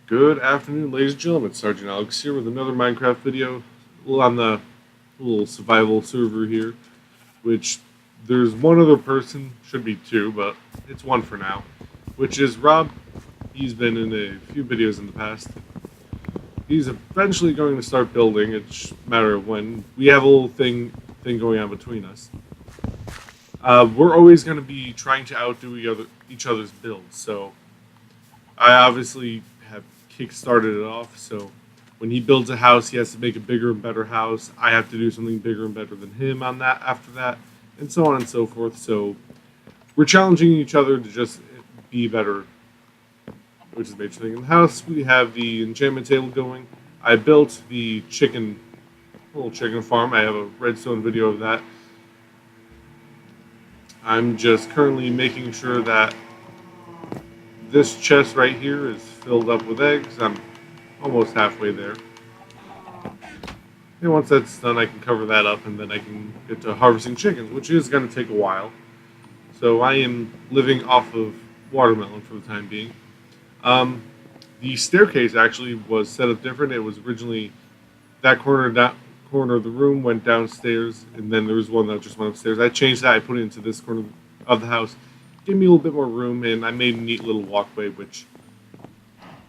Good afternoon, ladies and gentlemen. Sergeant Alex here with another Minecraft video on the little survival server here, which there's one other person, should be two, but it's one for now, which is Rob. He's been in a few videos in the past. He's eventually going to start building. It's a matter of when. We have a little thing going on between us. We're always going to be trying to outdo each other's builds, so I obviously have kick-started it off, so when he builds a house, he has to make a bigger and better house. I have to do something bigger and better than him on that after that, and so on and so forth. So we're challenging each other to just be better, which is the major thing. In the house, we have the enchantment table going. I built the little chicken farm. I have a redstone video of that. I'm just currently making sure that this chest right here is filled up with eggs. I'm almost halfway there. And once that's done, I can cover that up, and then I can get to harvesting chickens, which is going to take a while. So I am living off of watermelon for the time being. The staircase actually was set up different. It was originally that corner of the room went downstairs, and then there was one that just went upstairs. I changed that. I put it into this corner of the house. Gave me a little bit more room, and I made a neat little walkway, which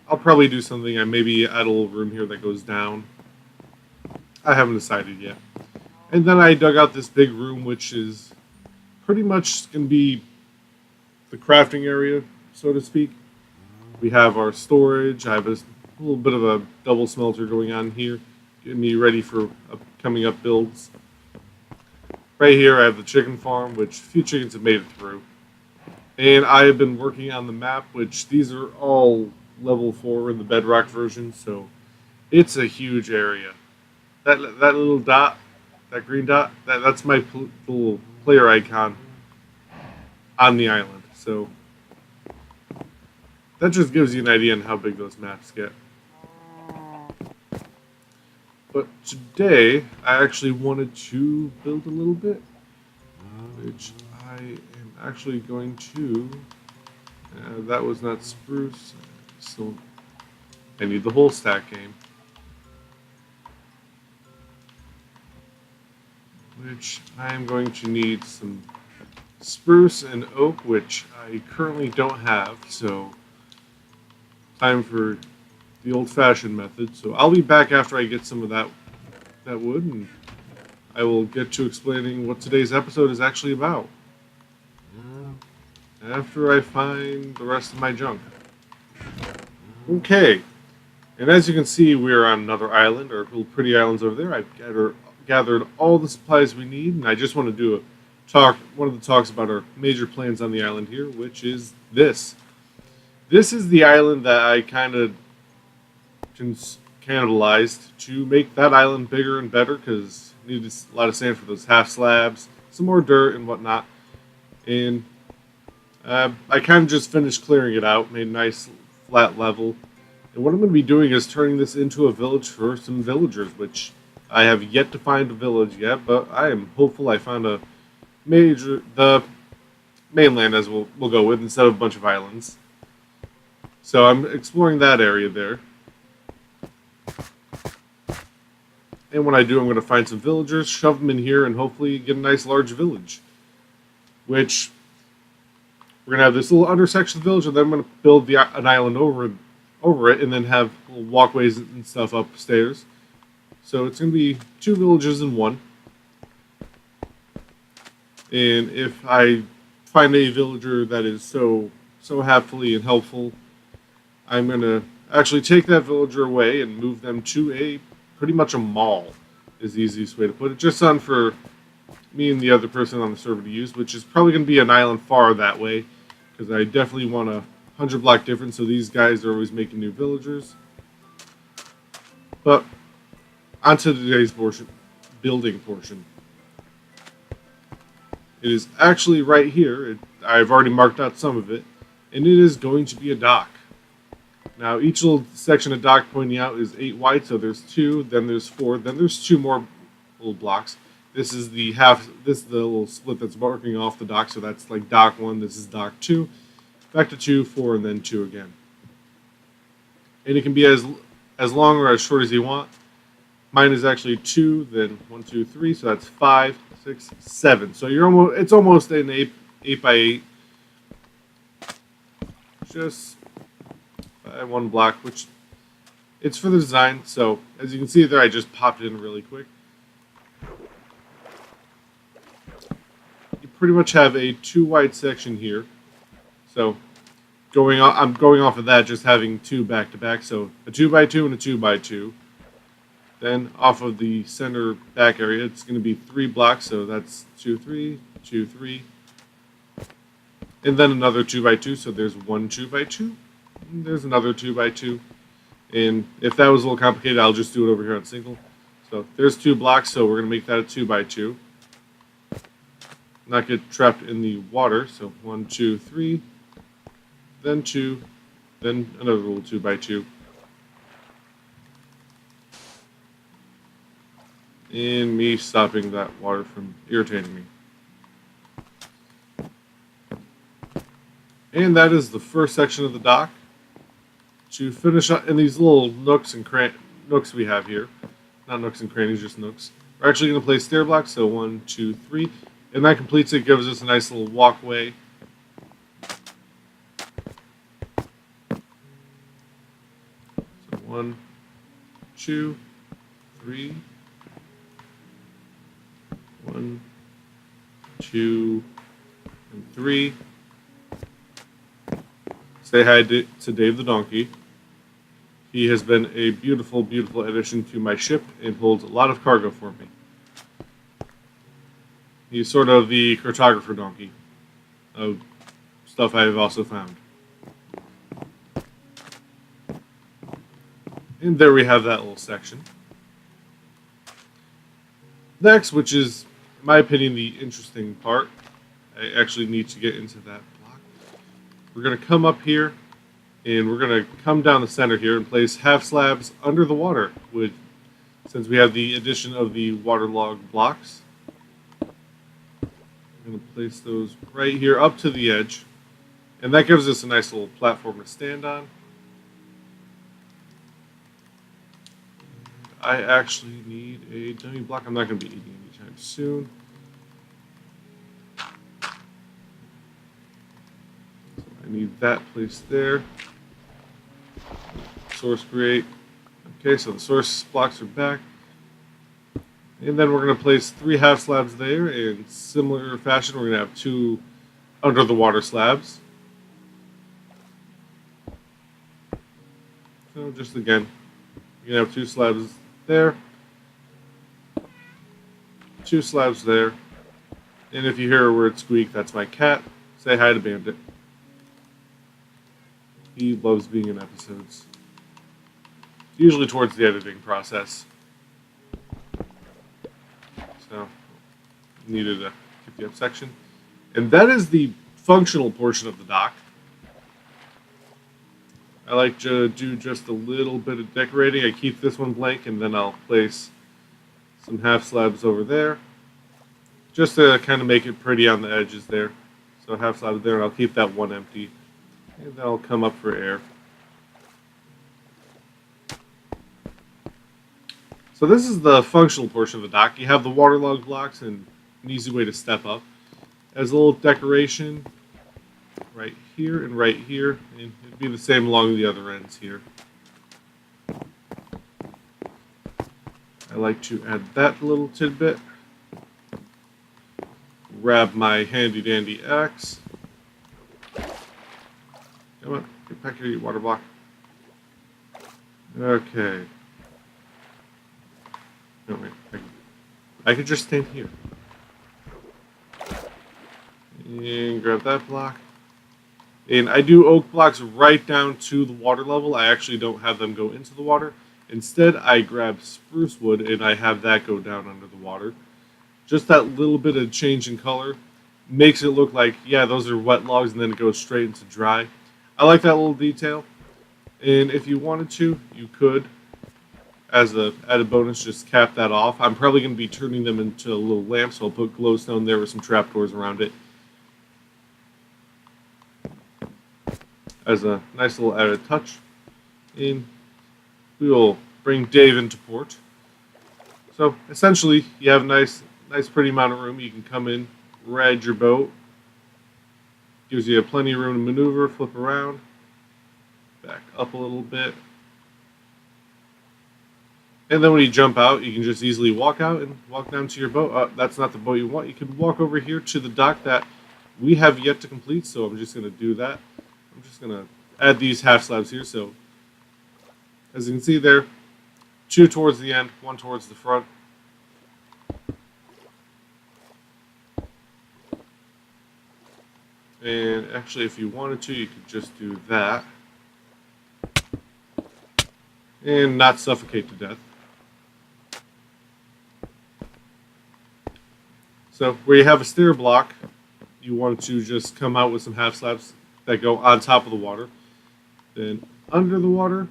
I'll probably do something. I maybe add a little room here that goes down. I haven't decided yet. And then I dug out this big room, which is pretty much going to be the crafting area, so to speak. We have our storage. I have a little bit of a double smelter going on here, getting me ready for coming up builds. Right here, I have the chicken farm, which a few chickens have made it through. And I have been working on the map, which these are all level 4 in the bedrock version, so it's a huge area. That little dot, that green dot, that's my little player icon on the island. So that just gives you an idea on how big those maps get. But today, I actually wanted to build a little bit, which I am actually going to. That was not spruce, so I need the whole stack game. Which I am going to need some spruce and oak, which I currently don't have, so time for the old-fashioned method. So I'll be back after I get some of that wood, and I will get to explaining what today's episode is actually about after I find the rest of my junk. Okay, and as you can see, we're on another island, our little pretty islands over there. I've gathered all the supplies we need, and I just want to do one of the talks about our major plans on the island here, which is this. This is the island that I kind of cannibalized to make that island bigger and better, because I needed a lot of sand for those half slabs, some more dirt and whatnot, and I kind of just finished clearing it out, made a nice flat level, and what I'm going to be doing is turning this into a village for some villagers, which I have yet to find a village yet, but I am hopeful I found the mainland, as we'll go with, instead of a bunch of islands. So I'm exploring that area there. And when I do, I'm going to find some villagers, shove them in here, and hopefully get a nice large village. Which, we're going to have this little undersection of the village, and then I'm going to build an island over it, and then have little walkways and stuff upstairs. So it's going to be 2 villages in one. And if I find a villager that is so happily and helpful, I'm going to actually take that villager away and move them to pretty much a mall, is the easiest way to put it. Just on for me and the other person on the server to use, which is probably going to be an island far that way, because I definitely want 100 block difference, so these guys are always making new villagers. But onto today's building portion. It is actually right here. I've already marked out some of it, and it is going to be a dock. Now, each little section of dock pointing out is 8 wide, so there's 2, then there's 4, then there's 2 more little blocks. This is the little split that's marking off the dock, so that's like dock 1, this is dock 2. Back to 2, 4, and then 2 again. and it can be as long or as short as you want. Mine is actually 2, then 1, 2, 3, so that's 5, 6, 7. So it's almost an 8 by 8, just by one block, which it's for the design. So as you can see there, I just popped it in really quick. You pretty much have a 2 wide section here. So I'm going off of that, just having 2 back to back. So a 2 by 2 and a 2 by 2. Then off of the center back area, it's going to be 3 blocks. So that's 2, 3, 2, 3. And then another 2 by 2. So there's 1 2 by 2. And there's another 2 by 2. And if that was a little complicated, I'll just do it over here on single. So there's 2 blocks. So we're going to make that a 2 by 2. Not get trapped in the water. So 1, 2, 3. Then 2. Then another little 2 by 2. And me stopping that water from irritating me. And that is the first section of the dock. To finish up in these little nooks we have here, not nooks and crannies, just nooks. We're actually going to place stair blocks, so 1, 2, 3, and that completes it. Gives us a nice little walkway. So 1, 2, 3. 1, 2, and 3. Say hi to Dave the donkey. He has been a beautiful, beautiful addition to my ship and holds a lot of cargo for me. He's sort of the cartographer donkey of stuff I have also found. And there we have that little section. Next, which is, in my opinion, the interesting part, I actually need to get into that block. We're going to come up here, and we're going to come down the center here and place half slabs under the water, since we have the addition of the waterlogged blocks. I'm going to place those right here up to the edge, and that gives us a nice little platform to stand on. I actually need a dummy block. I'm not going to be eating anytime soon. So I need that placed there. Source create. Okay, so the source blocks are back. And then we're going to place 3 half slabs there. In similar fashion, we're going to have 2 under the water slabs. So just again, you're going to have 2 slabs there, 2 slabs there, and if you hear a word squeak, that's my cat. Say hi to Bandit. He loves being in episodes, usually towards the editing process. So, needed to keep the up section. And that is the functional portion of the dock. I like to do just a little bit of decorating. I keep this one blank, and then I'll place some half slabs over there, just to kind of make it pretty on the edges there. So half slabs there, and I'll keep that one empty, and then I'll come up for air. So this is the functional portion of the dock. You have the waterlogged blocks and an easy way to step up. As a little decoration, right here and right here, and it'd be the same along the other ends here. I like to add that little tidbit. Grab my handy dandy axe. Come on, get back here, you water block. Okay. No, wait, I could just stand here. And grab that block. And I do oak blocks right down to the water level. I actually don't have them go into the water. Instead, I grab spruce wood and I have that go down under the water. Just that little bit of change in color makes it look like, yeah, those are wet logs, and then it goes straight into dry. I like that little detail. And if you wanted to, you could, as an added bonus, just cap that off. I'm probably going to be turning them into a little lamp, so I'll put glowstone there with some trapdoors around it, as a nice little added touch. And we will bring Dave into port. So essentially, you have a nice, pretty amount of room. You can come in, ride your boat. Gives you plenty of room to maneuver, flip around, back up a little bit. And then when you jump out, you can just easily walk out and walk down to your boat. That's not the boat you want. You can walk over here to the dock that we have yet to complete, so I'm just going to do that. I'm just going to add these half slabs here. So as you can see there, 2 towards the end, 1 towards the front. And actually, if you wanted to, you could just do that and not suffocate to death. So where you have a stair block, you want to just come out with some half slabs that go on top of the water. Then under the water,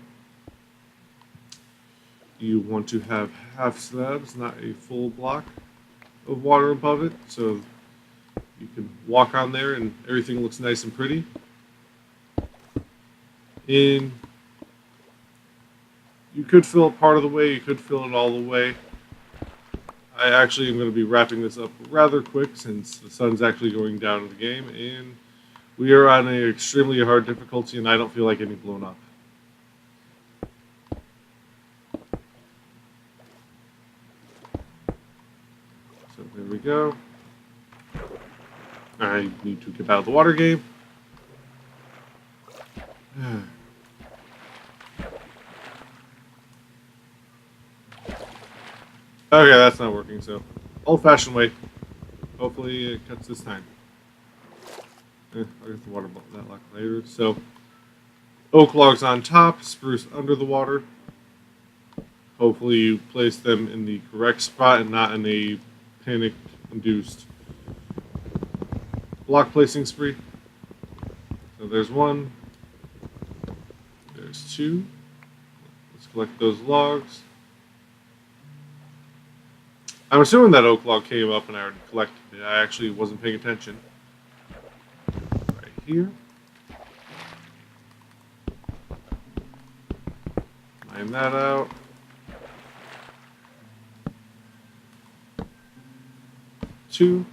you want to have half slabs, not a full block of water above it. So you can walk on there and everything looks nice and pretty. And you could fill it part of the way, you could fill it all the way. I actually am going to be wrapping this up rather quick since the sun's actually going down in the game, and we are on an extremely hard difficulty, and I don't feel like getting blown up. So there we go. I need to get out of the water game. Okay, that's not working, so old-fashioned way. Hopefully it cuts this time. I'll get the water that lock later. So, oak logs on top, spruce under the water. Hopefully you place them in the correct spot and not in a panic-induced block placing spree. So there's 1. There's 2. Let's collect those logs. I'm assuming that oak log came up and I already collected it. I actually wasn't paying attention. Right here. Line that out. 2.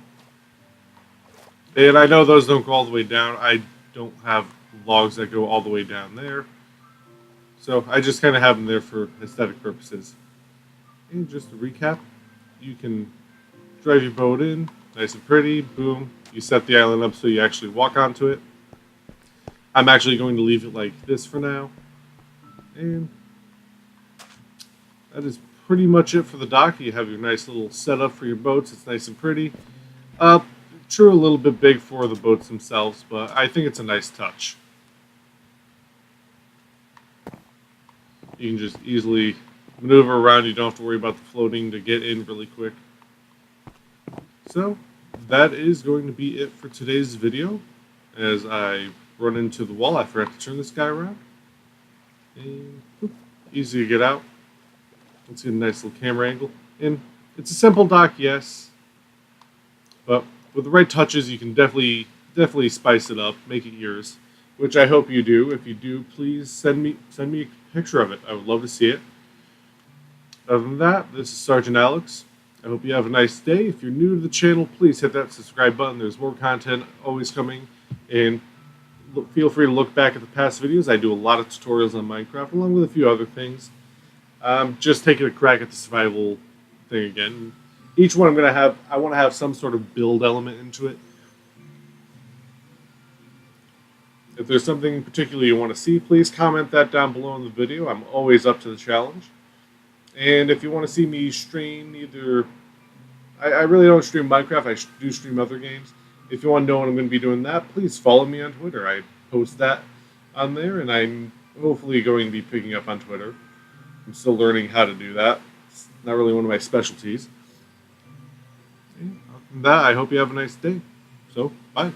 And I know those don't go all the way down. I don't have logs that go all the way down there. So I just kind of have them there for aesthetic purposes. And just to recap, you can drive your boat in, nice and pretty, boom. You set the island up so you actually walk onto it. I'm actually going to leave it like this for now. And that is pretty much it for the dock. You have your nice little setup for your boats. It's nice and pretty. True, a little bit big for the boats themselves, but I think it's a nice touch. You can just easily maneuver around. You don't have to worry about the floating to get in really quick. So that is going to be it for today's video. As I run into the wall, I forgot to turn this guy around. And whoop, easy to get out. Let's get a nice little camera angle. And it's a simple dock, yes, but with the right touches, you can definitely spice it up, make it yours, which I hope you do. If you do, please send me a picture of it. I would love to see it. Other than that, this is Sergeant Alex. I hope you have a nice day. If you're new to the channel, please hit that subscribe button. There's more content always coming, and feel free to look back at the past videos. I do a lot of tutorials on Minecraft, along with a few other things. Just taking a crack at the survival thing again. Each one I want to have some sort of build element into it. If there's something in particular you want to see, please comment that down below in the video. I'm always up to the challenge. And if you want to see me stream I really don't stream Minecraft, I do stream other games. If you want to know when I'm going to be doing that, please follow me on Twitter. I post that on there, and I'm hopefully going to be picking up on Twitter. I'm still learning how to do that. It's not really one of my specialties. Other than that, I hope you have a nice day. So, bye.